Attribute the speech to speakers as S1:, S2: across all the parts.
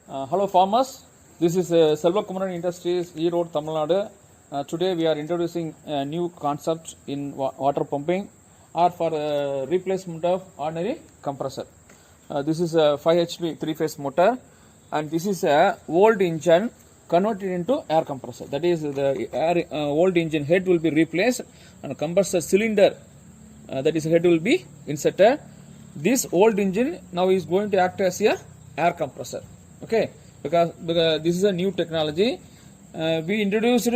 S1: Hello farmers, this is Selvakuamran Industries, Erode, Tamil Nadu. Today we are introducing a new concept in water pumping or for replacement of ordinary compressor. This is a 5 HP 3-phase motor, and this is a old engine converted into air compressor. That is, the old engine head will be replaced and compressor cylinder, that is head, will be inserted. This old engine now is going to act as a air compressor. Okay, because this is a new technology we introduced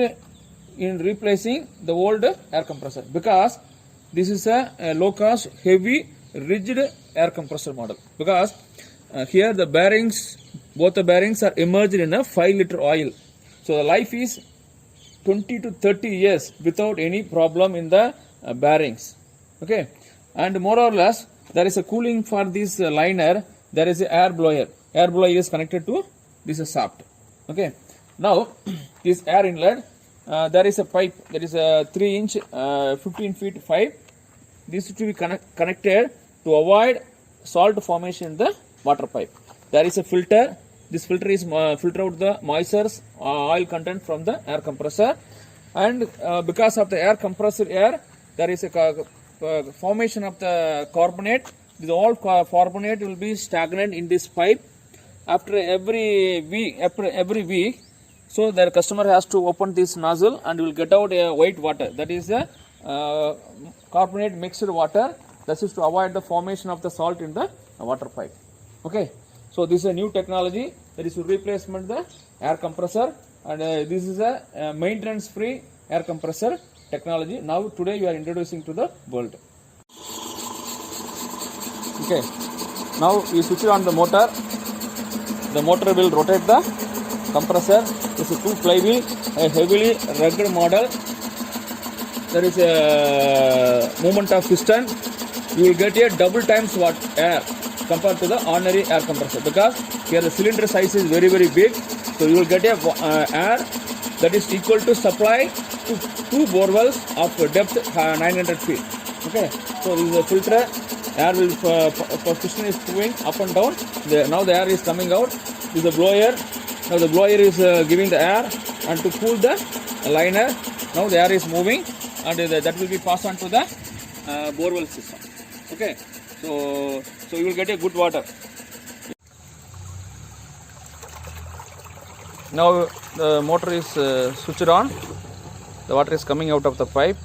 S1: in replacing the old air compressor, because this is a low cost, heavy, rigid air compressor model. Because here the bearings, both the bearings are immersed in a 5-liter oil, so the life is 20 to 30 years without any problem in the bearings. Okay, and more or less there is a cooling for this liner. There is a air blower. Air blower is connected to this shaft. Okay, now this air inlet, there is a pipe, that is a 3-inch 15 feet pipe. This is to be connected to avoid salt formation in the water pipe. There is a filter. This filter is filter out the moistures, oil content from the air compressor, and because of the air compressor air, there is a formation of the carbonate. This all carbonate will be stagnant in this pipe. After every week, so the customer has to open this nozzle and will get out a white water. That is a carbonate mixed water. That is to avoid the formation of the salt in the water pipe. Okay, so this is a new technology that is to replacement the air compressor, and this is a maintenance free air compressor technology. Now today you are introducing to the world. Okay, now we switch on the motor. The motor will rotate the compressor. This is 2 flywheel, a heavily rugged model. There is a movement of piston. You will get a double times what air compared to the ordinary air compressor, because here the cylinder size is very big. So you will get a air that is equal to supply to 2 borewells of depth 900 feet. Okay, so this is a filter. Air will piston is moving up and down. Now the air is coming out. This is a blower. Now the blower is giving the air, and to cool the liner, now the air is moving, and that will be passed on to the borewell system. Okay, so you will get a good water. Now the motor is switched on. The water is coming out of the pipe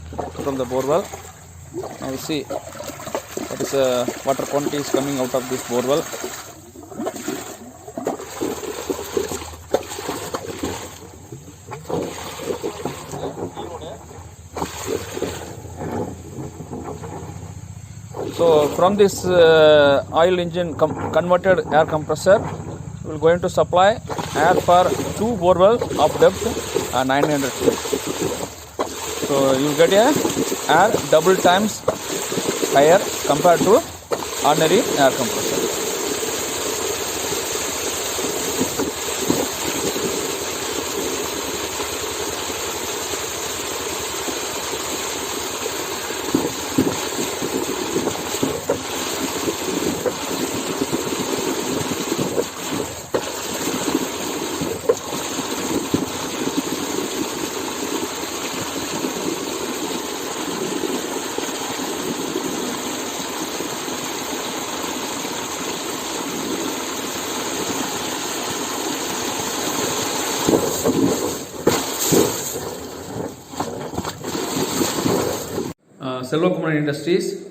S1: from the borewell. Now you see what is water quantity is coming out of this borewell. So from this oil engine converted air compressor, we are going to supply air for 2 borewell of depth 900 feet. So you get a air double times higher compared to ordinary air compressor. Selvakuamran Industries,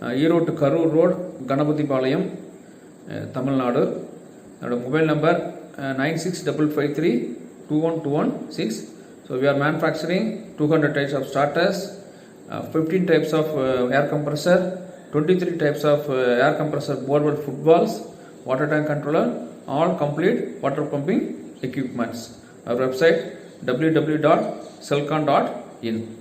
S1: Erode to Karur Road, Ganapathipalayam, Tamil Nadu. Mobile number 965553 So we are manufacturing 200 types of starters, 15 types of air compressor, 23 types of air compressor borewell footballs, water tank controller, all complete water pumping equipments. Our website www.selkon.in.